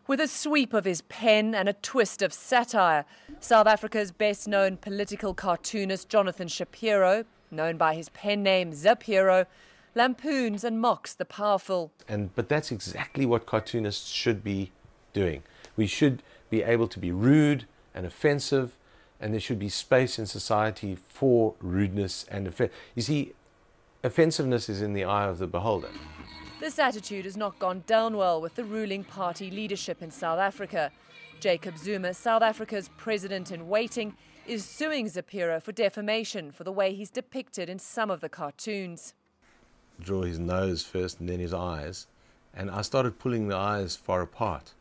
With a sweep of his pen and a twist of satire, South Africa's best-known political cartoonist Jonathan Shapiro, known by his pen name Zapiro, lampoons and mocks the powerful. But that's exactly what cartoonists should be doing. We should be able to be rude and offensive, and there should be space in society for rudeness and offense. You see, offensiveness is in the eye of the beholder. This attitude has not gone down well with the ruling party leadership in South Africa. Jacob Zuma, South Africa's president-in-waiting, is suing Zapiro for defamation for the way he's depicted in some of the cartoons. Draw his nose first and then his eyes, and I started pulling the eyes far apart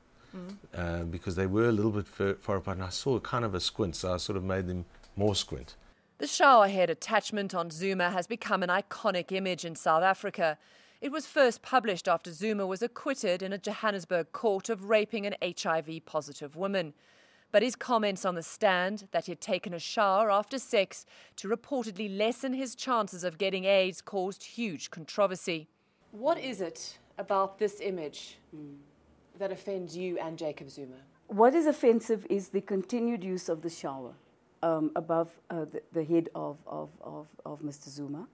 because they were a little bit far apart, and I saw kind of a squint, so I sort of made them more squint. The showerhead attachment on Zuma has become an iconic image in South Africa. It was first published after Zuma was acquitted in a Johannesburg court of raping an HIV-positive woman. But his comments on the stand that he had taken a shower after sex to reportedly lessen his chances of getting AIDS caused huge controversy. What is it about this image that offends you and Jacob Zuma? What is offensive is the continued use of the shower above the head of Mr. Zuma.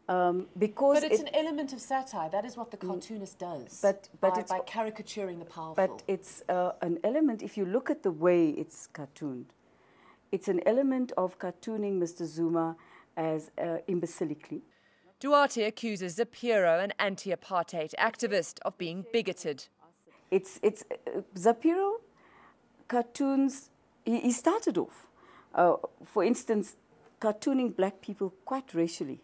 But it's an element of satire. That is what the cartoonist does, by caricaturing the powerful. But it's an element, if you look at the way it's cartooned, it's an element of cartooning Mr. Zuma as imbecilically. Duarte accuses Zapiro, an anti-apartheid activist, of being bigoted. Zapiro cartoons, he started off, for instance, cartooning black people quite racially.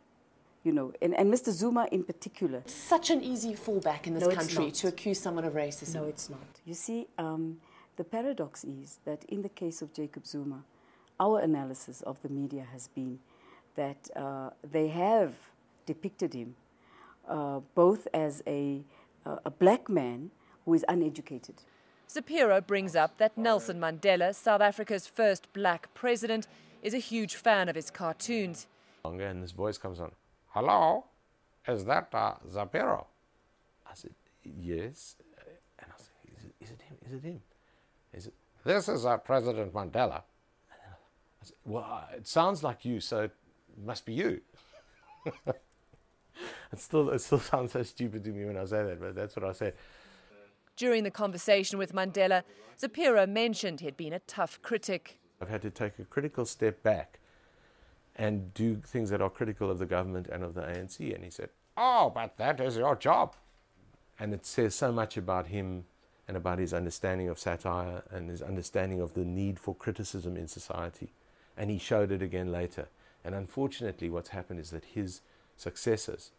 You know, and Mr. Zuma in particular. Such an easy fallback in this country to accuse someone of racism. No, it's not. You see, the paradox is that in the case of Jacob Zuma, our analysis of the media has been that they have depicted him both as a black man who is uneducated. Zapiro brings up that Nelson Mandela, South Africa's first black president, is a huge fan of his cartoons. And this voice comes on. Hello, is that Zapiro? I said, yes. And I said, is it him? Is it him? This is President Mandela. And then I said, well, it sounds like you, so it must be you. It still sounds so stupid to me when I say that, but that's what I said. During the conversation with Mandela, Zapiro mentioned he'd been a tough critic. I've had to take a critical step back and do things that are critical of the government and of the ANC. And he said, oh, but that is your job. And it says so much about him and about his understanding of satire and his understanding of the need for criticism in society. And he showed it again later. And unfortunately, what's happened is that his successors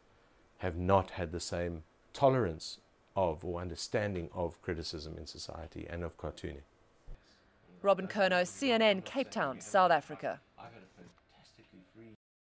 have not had the same tolerance of or understanding of criticism in society and of cartooning. Robin Kono, CNN, Cape Town, South Africa.